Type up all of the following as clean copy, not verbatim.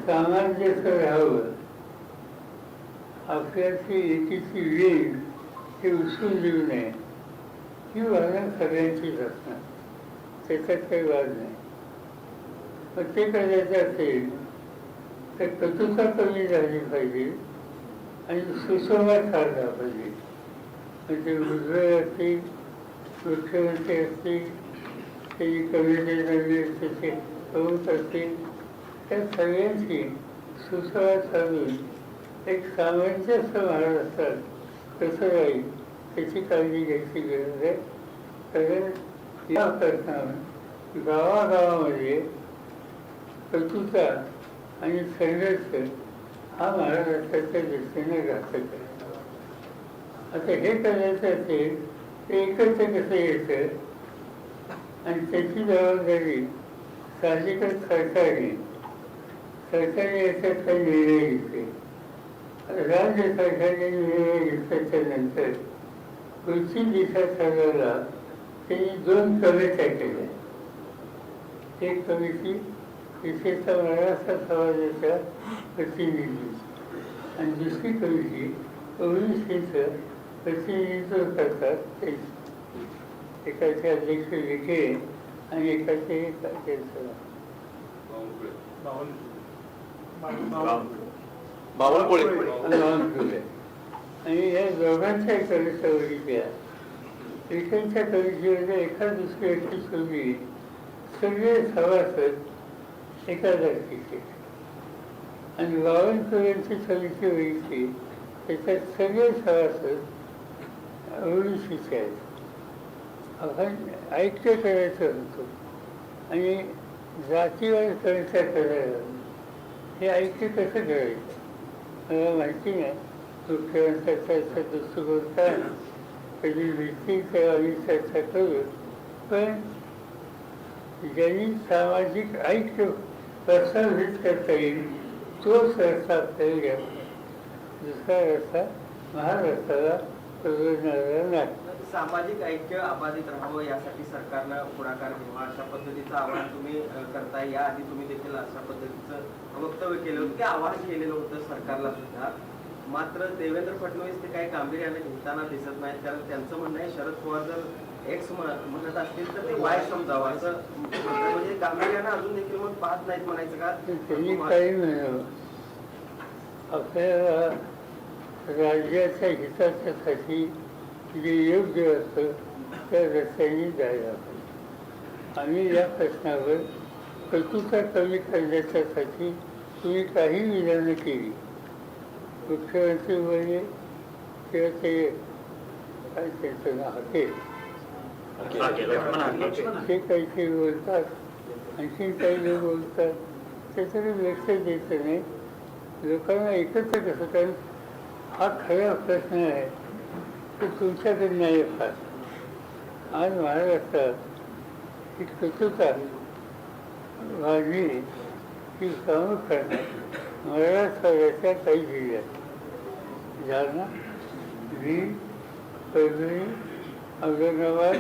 सामंजस्य राहावं, आपल्याची एकीची वेळ हे उचलून देऊ नये ही भावना सगळ्यांचीच असणार, त्याच्यात काही वाद नाही. मग ते करायचं असेल तर कटुता कमी झाली पाहिजे आणि सुसंवाद साधला पाहिजे. म्हणजे उजवे असतील, मुख्यमंत्री असतील, ते कमिटी प्रमुख असतील, त्या सगळ्यांची सुसंवाद साधून एक सामंजस्य महाराष्ट्रात कसं राहील त्याची काळजी घ्यायची गरज आहे. कारण या प्रश्नावर गावागावामध्ये कटुता आणि संघर्ष हा महाराष्ट्राच्या दृष्टीने घातक आहे. आता हे करायचं असेल ते एकत्र कसं यायचं आणि त्याची जबाबदारी साहजिकच सरकारने याच्यात काही निर्णय घेतले. राज्य सरकारने निर्णय घेतल्याच्या नंतर पुढची दिशा ठरवायला त्यांनी 2 कमिट्या केल्या. एक कमिटी विशेषतः मराठा समाजाच्या प्रतिनिधी आणि दुसरी कमिटी ओबीसीचं प्रतिनिधित्व करतात ते. एकाचे अध्यक्ष विखे आणि एकाचे बावनकुळे. आणि या दोघांच्या कविता बघितल्या. विखेंच्या कवितेमध्ये एका दुसरी अशी सोडली, सगळे सभासद एका जातीचे. आणि बावनकुळ्यांची कविता बघितली, त्याच्यात सगळे सभासद ओबीसीचे आहेत. आपण ऐक्य करायचं होतं आणि जातीवर कविता करायला हे ऐक्य कसं करायचं मला माहिती नाही. मुख्यमंत्र्याचा दृष्टिकोन काय, कधी व्यक्तीच्या आम्ही चर्चा करू, पण ज्यांनी सामाजिक ऐक्य प्रस्थापित करता येईल तोच रस्ता आपल्याला घ्या. दुसरा रस्ता महाराष्ट्राला परवडणारा नाही. सामाजिक ऐक्य अबाधित राहावं यासाठी सरकारनं पुढाकार घ्यावा अशा पद्धतीचं आवाहन तुम्ही करताय. याआधी तुम्ही देखील अशा पद्धतीचं वक्तव्य केलं होतं, ते आवाहन केलेलं होतं सरकारला सुद्धा. मात्र देवेंद्र फडणवीस ते काही गांभीर्याने घेताना दिसत नाहीत. कारण त्यांचं म्हणणं आहे शरद पवार जर एक्स म्हणत असतील तर ते वाय समजावं असं, म्हणजे गांभीर्यानं अजून देखील मग पाहत नाहीत म्हणायचं का? त्यांनी काही म्हणावं, आपल्या राज्याच्या हितासाठी जे योग्य असतं त्या रस्त्याने जायला पाहिजे. आम्ही या प्रश्नावर कटुता कमी करण्याच्यासाठी तुम्ही काही विधानं केली, मुख्यमंत्री बोलले किंवा ते काय त्यांचं नाव ते काहीतरी बोलतात, आणखीन काही लोक बोलतात, त्याच्याकडे लक्ष द्यायचं नाही. लोकांना एकत्र कसं, कारण हा खरा प्रश्न आहे तो तुमच्याकडे नाही फार. आज महाराष्ट्रात ही कटुता वाढली ही प्रामुख्याने मराठवाड्याच्या काही जिल्ह्यात, जालना, बीड, परभणी, औरंगाबाद,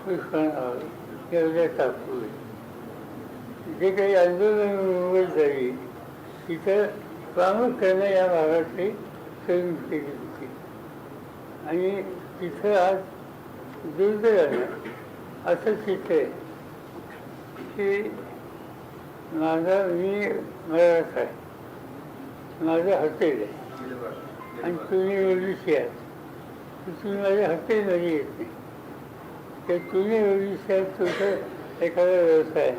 उस्मानाबाद एवढ्या टाकू जे काही आंदोलन मुंबईत झाली तिथं प्रामुख्याने या भागातली सैन केली होती. आणि तिथं आज दुर्दैवानं असं चित्र आहे की मी मराठा आहे, माझं हॉटेल आहे आणि तुम्ही ओबीसी आहात, तुम्ही माझ्या हॉटेलमध्ये येत नाही. तर तुम्ही ओबीसी आहात, तुमचा एखादा व्यवसाय आहे,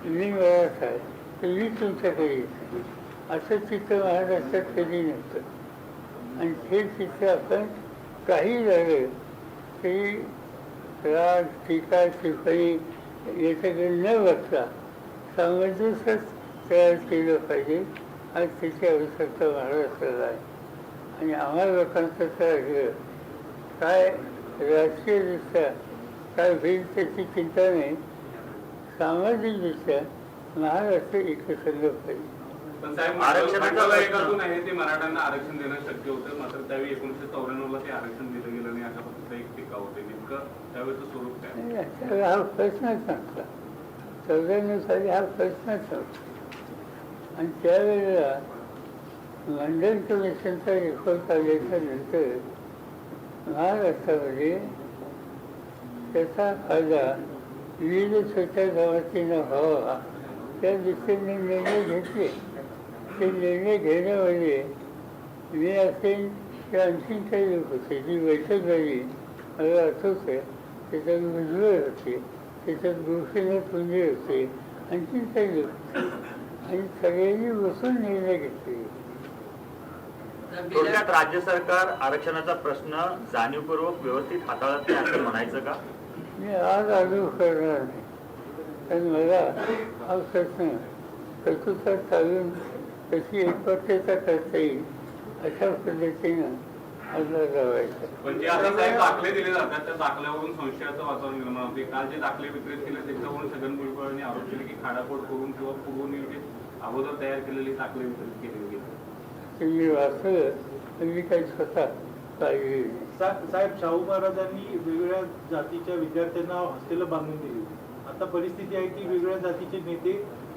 मी मराठा आहे तर मी तुमच्याकडे येत नाही. असं चित्र महाराष्ट्रात कधी नसतं. आणि हे चित्र आपण काही झालं तरी राग, टीका, टिप्पणी याच्याकडे न बघता सामंजस्यच तयार केलं पाहिजे. आज त्याची आवश्यकता महाराष्ट्राला आहे. आणि आम्हाला लोकांचं तर काय राजकीयदृष्ट्या काय होईल त्याची चिंता नाही. सामाजिकदृष्ट्या महाराष्ट्र एकसंघ पाहिजे. पण साहेब आरक्षणाचा एकातून आहे ते मराठ्यांना आरक्षण देणं शक्य होतं, मात्र त्यावेळी 1994 ला ते आरक्षण दिलं गेलं नाही अशा पद्धतीचा एक टीका होते. नेमकं त्यावेळेचं स्वरूप काय? त्यावेळी हा प्रश्नच नव्हता. 94 साली हा प्रश्नच नव्हता. आणि त्यावेळेला लंडन कमिशनचा रिपोर्ट आल्याच्यानंतर महाराष्ट्रामध्ये त्याचा फायदा विविध छोट्या गावातीनं व्हावा त्या दृष्टीने निर्णय घेतले. ते निर्णय घेण्यामध्ये मी असेल किंवा आणखीन काही लोक होते. जी बैठक झाली मला आठवतं, त्याच्यात उजवे होते, त्याच्यात गोपीनाथ मुंडे होते, आणखीन काही लोक होते. आणि सगळ्यांनी बसून निर्णय घेतले. थोडक्यात राज्य सरकार आरक्षणाचा प्रश्न जाणीवपूर्वक व्यवस्थित हाताळत नाही असं म्हणायचं का? मी आज आग्रह करणार नाही, कारण मला हा प्रश्न कर्तृत्वात चालून कशी एकपात्रता करता येईल अशा पद्धतीनं आपला लावायचा. पण जे आता साहेब दाखले दिले जातात त्या दाखल्यावरून संशयाचं वातावरण निर्माण होते. काल जे दाखले विक्रेत केले त्याच्यावरून छगन भुजबळांनी आरोप केले की खाडाखोड करून किंवा पूर्वनियोजित अगोदर तयार केलेले दाखले विक्रेत केले गेले. ते मी वाचलं पण मी काही स्वतः पाहिजे नाही. साहेब, शाहू महाराजांनी वेगवेगळ्या जातीच्या विद्यार्थ्यांना हॉस्टेल बांधून दिली. आता परिस्थिती आहे की वेगवेगळ्या जातीचे नेते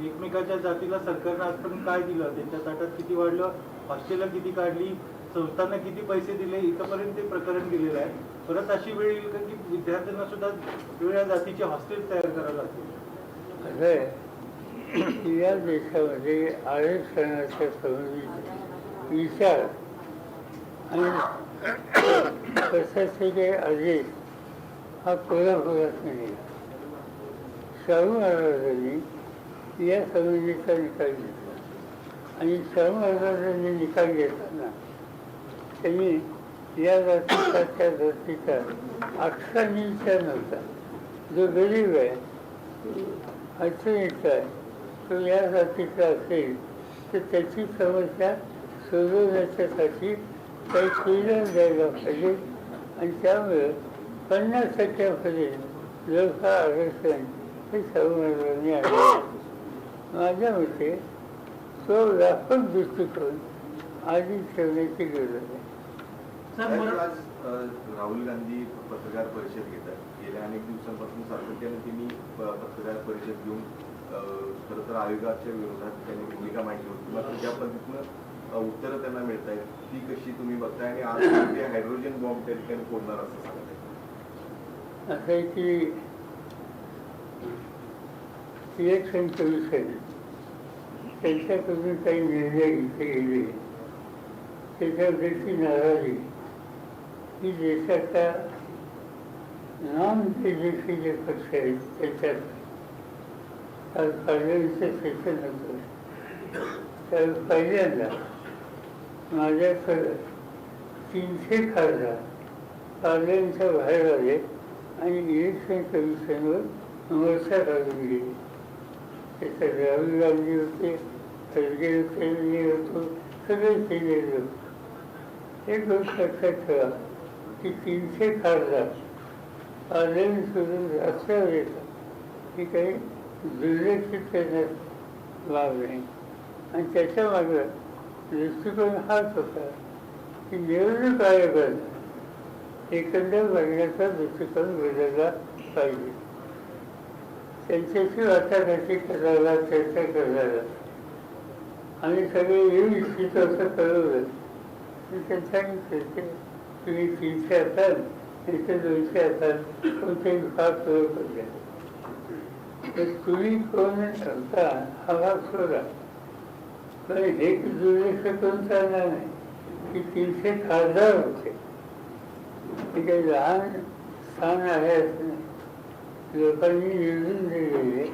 एकमेकाच्या जातीला सरकारनं आजपर्यंत काय दिलं, त्यांच्या ताटात किती वाढलं, हॉस्टेलला किती काढली, संस्थांना किती पैसे दिले, इथंपर्यंत ते प्रकरण दिलेलं आहे. परत अशी वेळ येईल का की विद्यार्थ्यांना सुद्धा वेगवेगळ्या जातीचे हॉस्टेल तयार करायला लागतील? असं आहे, या देशामध्ये आरक्षणाच्या संबंधित विचार आणि प्रशासकीय आदेश हा कोल्हापुरात नाही. शाहू महाराजांनी या संबंधीचा निकाल घेतला आणि शाहू महाराजांनी निकाल घेताना त्यांनी या जातीचा त्या जातीचा अक्षरांनी विचार नव्हता. जो गरीब आहे, अडचणीचा आहे, तो या जातीचा असेल तर त्याची समस्या सोडवण्याच्यासाठी काही केलं द्यायला पाहिजे. आणि त्यामुळे 50% लोक आरक्षण हे शाहूमहाराजांनी आणले. माझ्या मते तो व्यापक दृष्टिकोन आधी ठेवण्याची गरज आहे. आज राहुल गांधी पत्रकार परिषद घेतात. गेल्या अनेक दिवसांपासून सातत्याने त्यांनी पत्रकार परिषद घेऊन खरं तर आयोगाच्या विरोधात त्यांनी भूमिका मांडली होती. मात्र ज्या पद्धतीनं उत्तरं त्यांना मिळत आहेत ती कशी तुम्ही बघताय? आणि आज ते हायड्रोजन बॉम्ब त्या ठिकाणी फोडणार असं सांगत आहे. असं आहे की इलेक्शन कमिशन त्यांच्याकडून काही निर्णय घेतले गेले त्याच्यावरची नाराजी ही देशाच्या नॉन बीजेपी जे पक्ष आहेत त्याच्यात आज पार्लमेंटचं सेशन होतं. तर पहिल्यांदा माझ्याकडं 300 खासदार पार्लमेंटच्या बाहेर आले आणि इलेक्शन कमिशनवर मोर्चा काढून गेले. त्याच्यात राहुल गांधी होते, खरगे होते, मी होतो, सगळे केलेले होते. एक गोष्ट लक्षात ठेवा की 300 खासदार पार्लमेंट सोडून रस्त्यावर येतात ही काही दुर्लक्षित करण्यात बाब नाही. आणि त्याच्या मागं दृष्टिकोन हाच होता की निवडणूक आयोगानं एकंदर बघण्याचा दृष्टिकोन बदलला पाहिजे. त्यांच्याशी वाटाघाटी करायला, चर्चा करायला आम्ही सगळे येऊ इच्छितो असं कळवलं. त्यांच्यानी तुम्ही 300 असाल, इथे 200 असाल, कोणतेही भाग सुरू करूया. तर तुम्ही कोण होता हा भाग सोडा. पण हे दुर्लक्ष करून चालणार नाही की 300 खासदार होते. हे काही लहान स्थान आहे असं नाही. लोकांनी निवडून दिलेले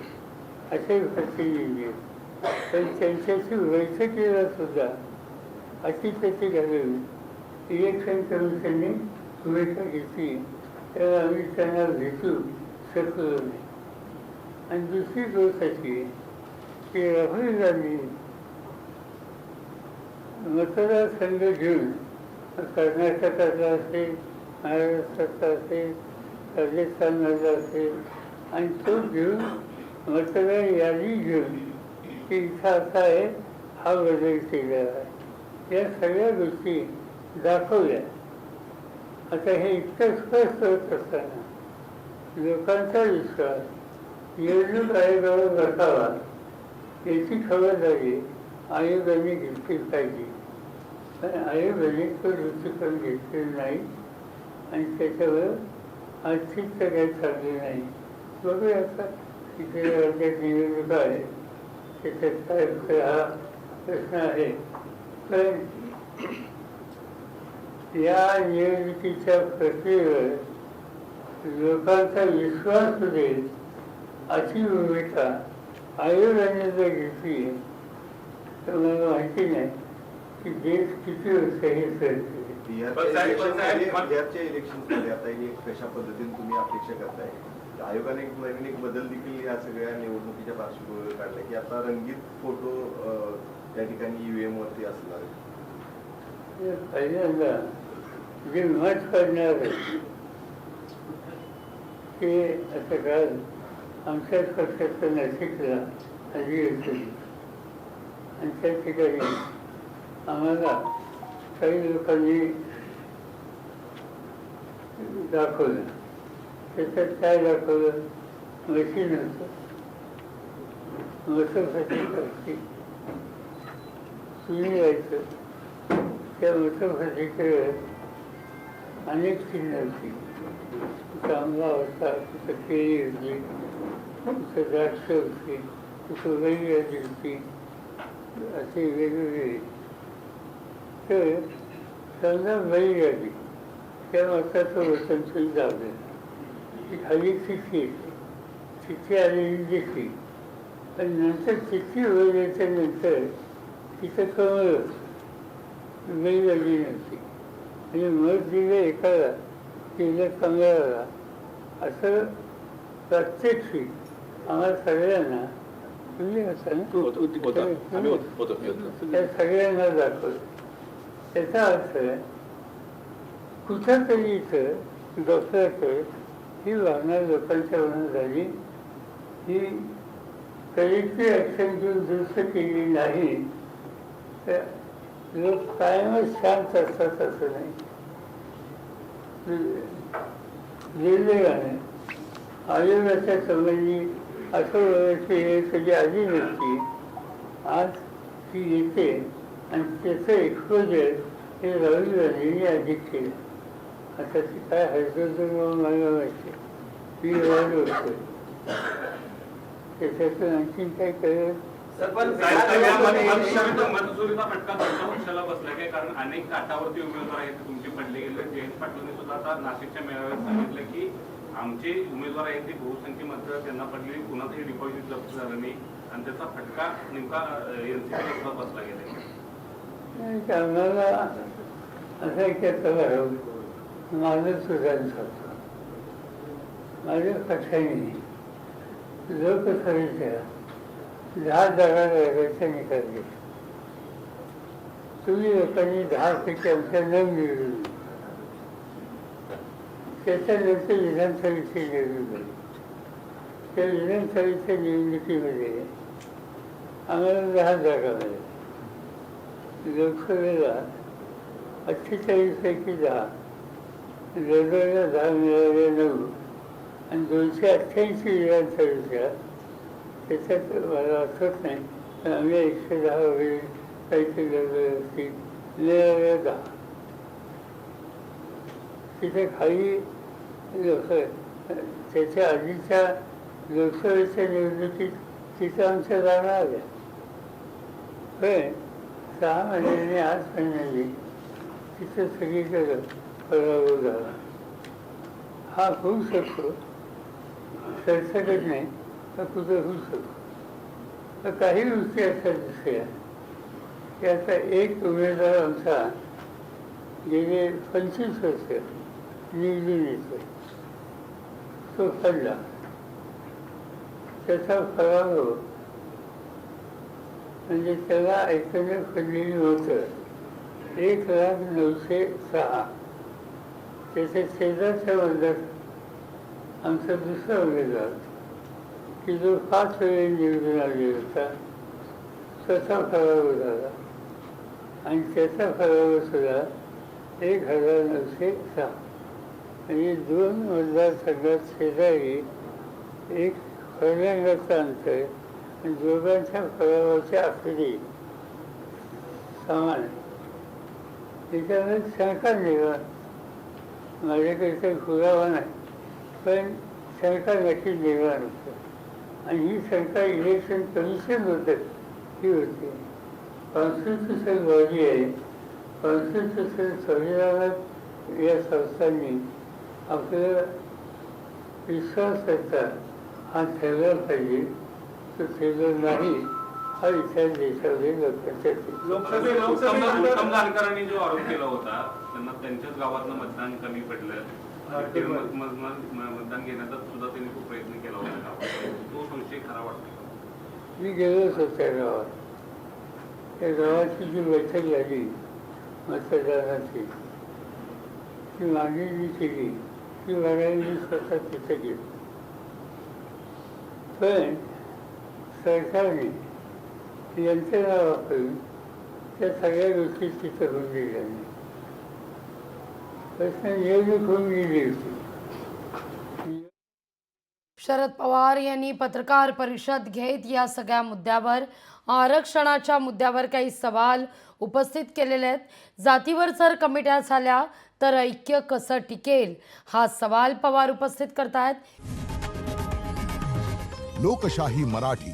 असे प्रतिनिधी, पण त्यांच्याशी बैठकीला सुद्धा अशी त्याची घालून इलेक्शन कमिशनने भूमिका घेतली. तर आम्ही त्यांना भेटू शकलो नाही. आणि दुसरी गोष्ट अशी की राहुल गांधी मतदारसंघ घेऊन कर्नाटकातला असेल, महाराष्ट्रातला असेल, राजस्थानमधला असेल आणि तो घेऊन मतदार यादी घेऊन की इथं असा आहे, हा बदल केलेला आहे. या सगळ्या गोष्टी दाखवल्या. आता हे इतकं स्पष्ट होत असताना लोकांचा विश्वास निवडणूक आयोगावर बसावा याची खबरदारी आयोगाने घेतली पाहिजे. पण आयोगाने तो दृष्टिकोन घेतलेला नाही आणि त्याच्यावर आर्थिक तर काही चालले नाही. बघूया आता तिथे राज्यात निवडणुका आहे त्याच्यात काय हा प्रश्न आहे. पण या निवडणुकीच्या प्रक्रियेवर लोकांचा विश्वास होईल अशी भूमिका आयोगाने जर घेतली तर मला माहिती नाही की देश किती वर्ष हे सरते. बिहारच्या इलेक्शनमध्ये आता कशा पद्धतीने तुम्ही अपेक्षा करताय? आयोगाने एक बदल देखील या सगळ्या निवडणुकीच्या पार्श्वभूमीवर काढला की आता रंगीत फोटो त्या ठिकाणी ईव्हीएम वरती असणार आहे. पहिल्यांदा जे मत करणार ते असं काल आमच्याच पक्षाचं नाशिकला अधिवेशन आणि त्या ठिकाणी आम्हाला काही लोकांनी दाखवलं. त्याच्यात काय दाखवलं? मशीन होतं, मतपत्रिकेवरती सुनी यायचं. त्या मतपत्रिकेवर अनेक चिन्ह होती. चांगला होता, तिथं केळी होती, तिथं द्राक्ष होती, तिथं वेगळी होती, असे वेगवेगळे. तर समजा बैल आली त्या मताचं वचन तुम्ही लावलं की खाली चिठ्ठी येते. चिठ्ठी आलेली दिसली पण नंतर चिठ्ठी वगैरेच्या नंतर तिथं कमळ होतं, बैल आली नव्हती. आणि मत दिलं एकाला दिलं कमळाला. असं प्रत्यक्षी आम्हाला सगळ्यांना तुम्ही होता ना त्या सगळ्यांना दाखवलं. त्याचा अर्थ कुठं तरी इथं डोक्याकडे ही भावना लोकांच्या मनात झाली. ही कलेक्टिव्ह ॲक्शन घेऊन दुरुस्त केली नाही तर लोक कायमच शांत असतात असं नाही. दुर्दैवाने आयोगाच्या संबंधी असं व्यवस्था कधी आली नसती. आज ती येते आणि त्याचं एक्सपोजर हे राहुल गांधींनी अधिक केलं. आता ती काय हरकत मला माहिती मी वाढ होतो त्याच्यातून आणखीन काय कळलं. मतचोरीचा फटका तुमच्या पक्षाला बसला काय? कारण अनेक काठावरती उमेदवार आहेत तुमचे पडले गेले. जयंत पाटीलने सुद्धा आता नाशिकच्या मेळाव्यात सांगितलं की आमचे उमेदवार आहेत ते बहुसंख्य मतं त्यांना पडलेली, कुणाचंही डिपॉझिट जप्त झालं नाही आणि त्याचा फटका नेमका एनसीपीला सुद्धा बसला गेला. आम्हाला असं एक माझं सुधारण होतं. माझ्या पक्षाने लोकसभेच्या 10 जागा लढवायचा निकाल घेतला. तुम्ही लोकांनी 10 पैकी आमच्या न मिळवली. त्याच्यानंतर विधानसभेची निवडणूक झाली. त्या विधानसभेच्या निवडणुकीमध्ये आम्हाला 10 जागा मिळाल्या. लोकसभेला 48 पैकी 10, लोकसभेला 10 मिळाले 9 आणि 288 विधानसभेच्या त्याच्यात मला आठवत नाही पण आम्ही 110 वगैरे काहीतरी लढवले असतील. मिळाले 10. तिथे खाली त्याच्या आधीच्या लोकसभेच्या निवडणुकीत तिथं आमच्या जागा आल्या. पण 6 महिन्यांनी 8 महिन्यांनी तिथं सगळीकडे पराभव झाला. हा होऊ शकतो, सरसकट नाही तर कुठं होऊ शकतो. तर काही गोष्टी अशा दिसल्या की आता एक उमेदवार आमचा गेले 25 वर्ष निवडून येतो तो पडला. त्याचा पराभव म्हणजे त्याला एकंदर पडलेली होतं 1,09,06. त्याच्या शेजारच्या वर्गात आमचा दुसरा उमेदवार की जो 5 वेळी निवडून आलेला होता तसा पराभव झाला आणि त्याचा पराभव सुद्धा 1906 म्हणजे 2 मतदारसंघात शेजारी एक फरंगाचं अंतर आणि दोघांच्या पराभवाच्या आखरी समान. त्याच्यामध्ये शंका निर्माण, माझ्याकडे काही पुरावा नाही, पण शंका नक्की निर्माण होतं. आणि ही शंका इलेक्शन कमिशन होतं ही होती. कॉन्स्टिट्युशन बॉडी आहे, कॉन्स्टिट्युशन संविधानात या संस्थांनी आपल्याला विश्वासाचा हा ठरला पाहिजे, तो ठरला नाही हा विचार देशामध्ये लोकांच्या उत्तम जानकरांनी जो आरोप केला होता त्यांना त्यांच्याच गावातनं मतदान कमी पडलं, मतदान घेण्याचा सुद्धा त्यांनी खूप प्रयत्न केला होता गावात, तो संशय खरा वाटतो. मी गेलोच होतो त्या गावात. त्या गावाची जी बैठक झाली मतदानाची ती मागणी जी केली ती मागणी मी स्वतः तिथे गेली. पण सरकारने यंत्रणा वापरून त्या सगळ्या गोष्टी तिथं होऊन दिल्या नाही. प्रश्न निवडणूक होऊन गेली होती. शरद पवार यांनी पत्रकार परिषद घेत या सगळ्या मुद्द्यावर, आरक्षणाच्या मुद्द्यावर काही सवाल उपस्थित केलेले आहेत. जातीवर जर कमिट्या झाल्या तर ऐक्य कसं टिकेल हा सवाल पवार उपस्थित करतायत. लोकशाही मराठी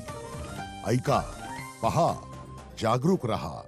ऐका, पहा, जागरूक रहा.